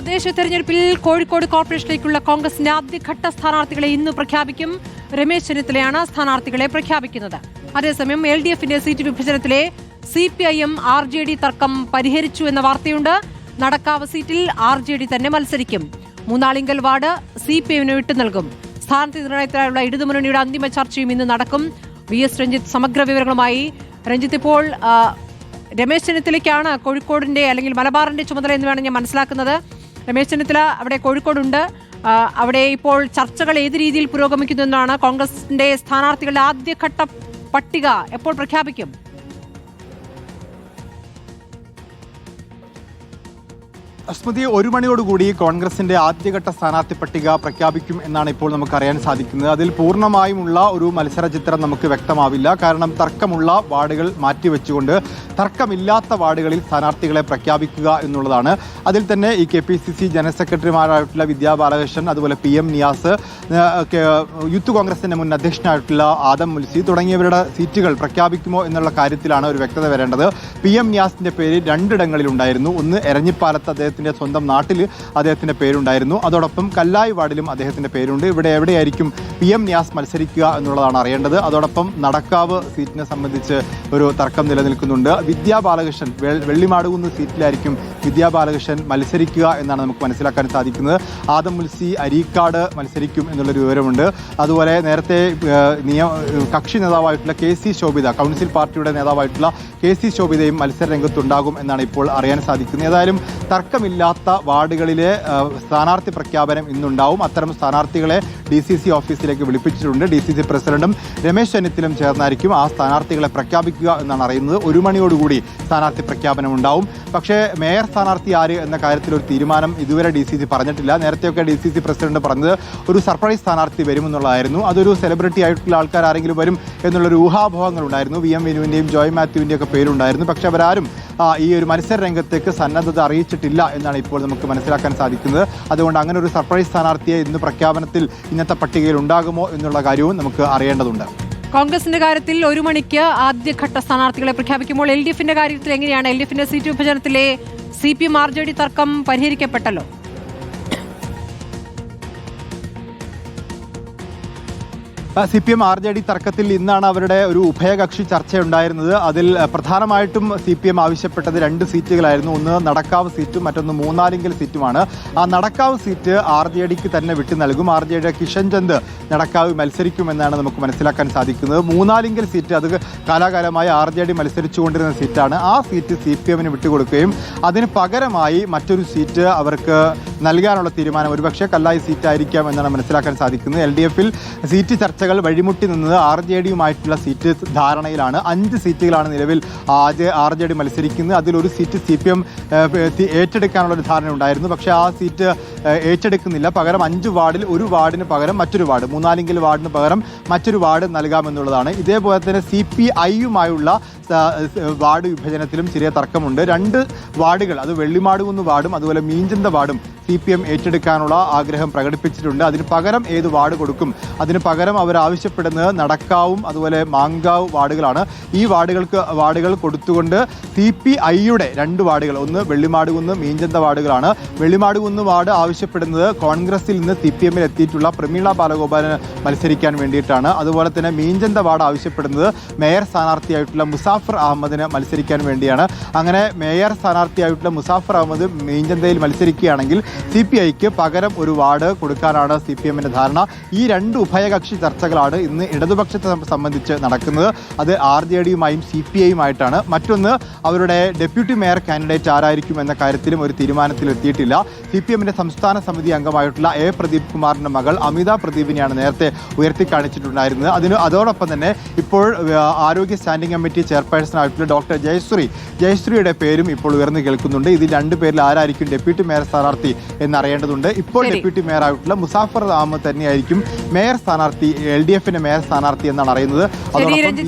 തദ്ദേശ തെരഞ്ഞെടുപ്പിൽ കോഴിക്കോട് കോർപ്പറേഷനിലേക്കുള്ള കോൺഗ്രസിന്റെ ആദ്യഘട്ട സ്ഥാനാർത്ഥികളെ ഇന്ന് പ്രഖ്യാപിക്കും. രമേശ് ചെന്നിത്തലയാണ് സ്ഥാനാർത്ഥികളെ പ്രഖ്യാപിക്കുന്നത്. അതേസമയം LDFന്റെ സീറ്റ് വിഭജനത്തിലെ CPIM RJD തർക്കം പരിഹരിച്ചു എന്ന വാർത്തയുണ്ട്. നടക്കാവ് സീറ്റിൽ RJD തന്നെ മത്സരിക്കും. മൂന്നാളിങ്കൽ വാർഡ് CPIMന് വിട്ടു നൽകും. സ്ഥാനാർത്ഥി നിർണയത്തിനായുള്ള ഇടതുമുന്നണിയുടെ അന്തിമ ചർച്ചയും ഇന്ന് നടക്കും. VS രഞ്ജിത്ത് സമഗ്ര വിവരങ്ങളുമായി. രഞ്ജിത്ത്, ഇപ്പോൾ രമേശ് ചെന്നിത്തലയ്ക്കാണ് കോഴിക്കോടിന്റെ അല്ലെങ്കിൽ മലബാറിന്റെ ചുമതല എന്ന് വേണം ഞാൻ മനസ്സിലാക്കുന്നത്. രമേശ് ചെന്നിത്തല അവിടെ കോഴിക്കോടുണ്ട്. അവിടെ ഇപ്പോൾ ചർച്ചകൾ ഏത് രീതിയിൽ പുരോഗമിക്കുന്നു എന്നാണ്? കോൺഗ്രസിന്റെ സ്ഥാനാർത്ഥികളുടെ ആദ്യഘട്ട പട്ടിക എപ്പോൾ പ്രഖ്യാപിക്കും? സ്മൃതി, 1 മണിയോടുകൂടി കോൺഗ്രസിന്റെ ആദ്യഘട്ട സ്ഥാനാർത്ഥി പട്ടിക പ്രഖ്യാപിക്കും എന്നാണ് ഇപ്പോൾ നമുക്ക് അറിയാൻ സാധിക്കുന്നത്. അതിൽ പൂർണ്ണമായുമുള്ള ഒരു മത്സര ചിത്രം നമുക്ക് വ്യക്തമാവില്ല. കാരണം തർക്കമുള്ള വാർഡുകൾ മാറ്റിവെച്ചുകൊണ്ട് തർക്കമില്ലാത്ത വാർഡുകളിൽ സ്ഥാനാർത്ഥികളെ പ്രഖ്യാപിക്കുക എന്നുള്ളതാണ്. അതിൽ തന്നെ ഈ KPCC ജനറൽ സെക്രട്ടറിമാരായിട്ടുള്ള വിദ്യാ ബാലകൃഷ്ണൻ, അതുപോലെ PM നിയാസ്, യൂത്ത് കോൺഗ്രസിന്റെ മുൻ അധ്യക്ഷനായിട്ടുള്ള ആദം മുൽസി തുടങ്ങിയവരുടെ സീറ്റുകൾ പ്രഖ്യാപിക്കുമോ എന്നുള്ള കാര്യത്തിലാണ് ഒരു വ്യക്തത വരേണ്ടത്. PM നിയാസിന്റെ പേര് 2 ഇടങ്ങളിലുണ്ടായിരുന്നു. ഒന്ന് എരഞ്ഞിപ്പാലത്ത് അദ്ദേഹത്തിന്റെ സ്വന്തം നാട്ടിൽ അദ്ദേഹത്തിന്റെ പേരുണ്ടായിരുന്നു. അതോടൊപ്പം കല്ലായി വാർഡിലും അദ്ദേഹത്തിന്റെ പേരുണ്ട്. ഇവിടെ എവിടെയായിരിക്കും PM നിയാസ് മത്സരിക്കുക എന്നുള്ളതാണ് അറിയേണ്ടത്. അതോടൊപ്പം നടക്കാവ് സീറ്റിനെ സംബന്ധിച്ച് ഒരു തർക്കം നിലനിൽക്കുന്നുണ്ട്. വിദ്യാ ബാലകൃഷ്ണൻ വെള്ളിമാടുകുന്ന് സീറ്റിലായിരിക്കും വിദ്യാ ബാലകൃഷ്ണൻ മത്സരിക്കുക എന്നാണ് നമുക്ക് മനസ്സിലാക്കാൻ സാധിക്കുന്നത്. ആദം മുൽസി അരീക്കാട് മത്സരിക്കും എന്നുള്ളൊരു വിവരമുണ്ട്. അതുപോലെ നേരത്തെ കക്ഷി നേതാവായിട്ടുള്ള KC ശോഭിത, കൗൺസിൽ പാർട്ടിയുടെ നേതാവായിട്ടുള്ള KC ശോഭിതയും മത്സര രംഗത്തുണ്ടാകും എന്നാണ് ഇപ്പോൾ അറിയാൻ സാധിക്കുന്നത്. ഏതായാലും തർക്കമില്ലാത്ത വാർഡുകളിലെ സ്ഥാനാർത്ഥി പ്രഖ്യാപനം ഇന്നുണ്ടാവും. അത്തരം സ്ഥാനാർത്ഥികളെ DCC ഓഫീസിലേക്ക് വിളിപ്പിച്ചിട്ടുണ്ട്. DCC പ്രസിഡന്റും രമേശ് ചെന്നിത്തലയും ചേർന്നായിരിക്കും ആ സ്ഥാനാർത്ഥികളെ പ്രഖ്യാപിക്കുക എന്നാണ് അറിയുന്നത്. 1 മണിയോടുകൂടി സ്ഥാനാർത്ഥി പ്രഖ്യാപനം ഉണ്ടാവും. പക്ഷേ മേയർ സ്ഥാനാർത്ഥി ആര് എന്ന കാര്യത്തിൽ ഒരു തീരുമാനം ഇതുവരെ DCC പറഞ്ഞിട്ടില്ല. നേരത്തെയൊക്കെ DCC പ്രസിഡന്റ് പറഞ്ഞത് ഒരു സർപ്രൈസ് സ്ഥാനാർത്ഥി വരുമെന്നുള്ളതായിരുന്നു. അതൊരു സെലിബ്രിറ്റി ആയിട്ടുള്ള ആൾക്കാർ ആരെങ്കിലും വരും എന്നുള്ളൊരു ഊഹാപോഹങ്ങൾ ഉണ്ടായിരുന്നു. VM വിനുവിൻ്റെയും ജോയ് മാത്യുവിൻ്റെയും ഒക്കെ പേരുണ്ടായിരുന്നു. പക്ഷെ അവരാരും ഈ ഒരു മത്സര രംഗത്തേക്ക് സന്നദ്ധത അറിയിച്ചിട്ടില്ല എന്നാണ് ഇപ്പോൾ നമുക്ക് മനസ്സിലാക്കാൻ സാധിക്കുന്നത്. അതുകൊണ്ട് അങ്ങനെ ഒരു സർപ്രൈസ് സ്ഥാനാർത്ഥിയെ ഇന്ന് പ്രഖ്യാപനത്തിൽ ഇന്നത്തെ പട്ടികയിൽ ഉണ്ടാകുമോ എന്നുള്ള കാര്യവും നമുക്ക് അറിയേണ്ടതുണ്ട്. കോൺഗ്രസിന്റെ കാര്യത്തിൽ 1 മണിക്ക് ആദ്യഘട്ട സ്ഥാനാർത്ഥികളെ പ്രഖ്യാപിക്കുമ്പോൾ LDFന്റെ കാര്യത്തിൽ എങ്ങനെയാണ്? LDFന്റെ സീറ്റ് വിഭജനത്തിലെ CPIM RJD തർക്കം പരിഹരിക്കപ്പെട്ടല്ലോ. CPIM RJD തർക്കത്തിൽ ഇന്നാണ് അവരുടെ ഒരു ഉഭയകക്ഷി ചർച്ചയുണ്ടായിരുന്നത്. അതിൽ പ്രധാനമായിട്ടും CPIM ആവശ്യപ്പെട്ടത് 2 സീറ്റുകളായിരുന്നു. ഒന്ന് നടക്കാവ് സീറ്റും മറ്റൊന്ന് മൂന്നാലിങ്കൽ സീറ്റുമാണ്. ആ നടക്കാവ് സീറ്റ് RJDക്ക് തന്നെ വിട്ടു നൽകും. RJD കിഷൻ ചന്ദ് നടക്കാവ് മത്സരിക്കുമെന്നാണ് നമുക്ക് മനസ്സിലാക്കാൻ സാധിക്കുന്നത്. മൂന്നാലിങ്കൽ സീറ്റ് അത് കാലാകാലമായി RJD മത്സരിച്ചുകൊണ്ടിരുന്ന സീറ്റാണ്. ആ സീറ്റ് CPIMന് വിട്ടുകൊടുക്കുകയും അതിന് പകരമായി മറ്റൊരു സീറ്റ് അവർക്ക് നൽകാനുള്ള തീരുമാനം ഒരുപക്ഷെ കല്ലായി സീറ്റായിരിക്കാം എന്നാണ് മനസ്സിലാക്കാൻ സാധിക്കുന്നത്. LDFൽ സീറ്റ് ചർച്ചകൾ വഴിമുട്ടി നിന്നത് RJDയുമായിട്ടുള്ള സീറ്റ് ധാരണയിലാണ്. 5 സീറ്റുകളാണ് നിലവിൽ RJD മത്സരിക്കുന്നത്. അതിലൊരു സീറ്റ് CPIM ഏറ്റെടുക്കാനുള്ളൊരു ധാരണ ഉണ്ടായിരുന്നു. പക്ഷേ ആ സീറ്റ് ഏറ്റെടുക്കുന്നില്ല. പകരം 5 വാർഡിൽ ഒരു വാർഡിന് പകരം മറ്റൊരു വാർഡ്, മൂന്നാലിങ്കൽ വാർഡിന് പകരം മറ്റൊരു വാർഡ് നൽകാമെന്നുള്ളതാണ്. ഇതേപോലെ തന്നെ CPIയുമായുള്ള വാർഡ് വിഭജനത്തിലും ചെറിയ തർക്കമുണ്ട്. 2 വാർഡുകൾ, അത് വെള്ളിമാടുകുന്ന് വാർഡും അതുപോലെ മീഞ്ചന്ത വാർഡും CPIM ഏറ്റെടുക്കാനുള്ള ആഗ്രഹം പ്രകടിപ്പിച്ചിട്ടുണ്ട്. അതിന് പകരം ഏത് വാർഡ് കൊടുക്കും? അതിന് പകരം അവർ ആവശ്യപ്പെടുന്നത് നടക്കാവും അതുപോലെ മാങ്കാവ് വാർഡുകളാണ്. ഈ വാർഡുകൾ കൊടുത്തുകൊണ്ട് CPIയുടെ 2 വാർഡുകൾ, ഒന്ന് വെള്ളിമാടുകുന്ന് മീഞ്ചന്ത വാർഡുകളാണ്. വെള്ളിമാടുകുന്ന് വാർഡ് ആവശ്യപ്പെടുന്നത് കോൺഗ്രസിൽ നിന്ന് CPIMൽ എത്തിയിട്ടുള്ള പ്രമീള ബാലഗോപാലിന് മത്സരിക്കാൻ വേണ്ടിയിട്ടാണ്. അതുപോലെ തന്നെ മീഞ്ചന്ത വാർഡ് ആവശ്യപ്പെടുന്നത് മേയർ സ്ഥാനാർത്ഥിയായിട്ടുള്ള മുസാഫർ അഹമ്മദിന് മത്സരിക്കാൻ വേണ്ടിയാണ്. അങ്ങനെ മേയർ സ്ഥാനാർത്ഥിയായിട്ടുള്ള മുസാഫർ അഹമ്മദ് മീഞ്ചന്തയിൽ മത്സരിക്കുകയാണെങ്കിൽ CPIക്ക് പകരം ഒരു വാർഡ് കൊടുക്കാനാണ് CPIMന്റെ ധാരണ. ഈ 2 ഉഭയകക്ഷി ചർച്ചകളാണ് ഇന്ന് ഇടതുപക്ഷത്തെ സംബന്ധിച്ച് നടക്കുന്നത്. അത് RJDയുമായും CPIയുമായിട്ടാണ്. മറ്റൊന്ന് അവരുടെ ഡെപ്യൂട്ടി മേയർ കാൻഡിഡേറ്റ് ആരായിരിക്കും എന്ന കാര്യത്തിലും ഒരു തീരുമാനത്തിലെത്തിയിട്ടില്ല. CPIMന്റെ സംസ്ഥാന സമിതി അംഗമായിട്ടുള്ള A പ്രദീപ് കുമാറിന്റെ മകൾ അമിത പ്രദീപിനെയാണ് നേരത്തെ ഉയർത്തിക്കാണിച്ചിട്ടുണ്ടായിരുന്നത്. അതോടൊപ്പം തന്നെ ഇപ്പോൾ ആരോഗ്യ സ്റ്റാൻഡിംഗ് കമ്മിറ്റി ചെയർപേഴ്സൺ ആയിട്ടുള്ള ഡോക്ടർ ജയശ്രീയുടെ പേരും ഇപ്പോൾ ഉയർന്നു കേൾക്കുന്നുണ്ട്. ഇതിൽ 2 പേരിൽ ആരായിരിക്കും ഡെപ്യൂട്ടി മേയർ സ്ഥാനാർത്ഥി എന്നറിയേണ്ടതുണ്ട്. ഇപ്പോൾ ഡെപ്യൂട്ടി മേയർ ആയിട്ടുള്ള മുസാഫർ അഹമ്മദ് തന്നെയായിരിക്കും മേയർ സ്ഥാനാർത്ഥി, LDFന്റെ മേയർ സ്ഥാനാർത്ഥി എന്നാണ് അറിയുന്നത്.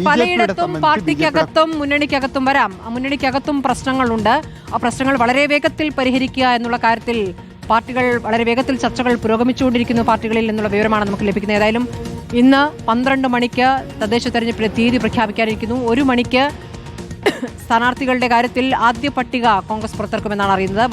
പലയിടത്തും പാർട്ടിക്കകത്തും മുന്നണിക്കകത്തും വരാം. മുന്നണിക്കകത്തും പ്രശ്നങ്ങളുണ്ട്. ആ പ്രശ്നങ്ങൾ വളരെ വേഗത്തിൽ പരിഹരിക്കുക എന്നുള്ള കാര്യത്തിൽ പാർട്ടികൾ വളരെ വേഗത്തിൽ ചർച്ചകൾ പുരോഗമിച്ചുകൊണ്ടിരിക്കുന്നു പാർട്ടികളിൽ എന്നുള്ള വിവരമാണ് നമുക്ക് ലഭിക്കുന്നത്. ഏതായാലും ഇന്ന് 12 മണിക്ക് തദ്ദേശ തെരഞ്ഞെടുപ്പിലെ തീയതി പ്രഖ്യാപിക്കാനിരിക്കുന്നു. 1 മണിക്ക് സ്ഥാനാർത്ഥികളുടെ കാര്യത്തിൽ ആദ്യ പട്ടിക കോൺഗ്രസ് പുറത്തിറക്കുമെന്നാണ് അറിയുന്നത്.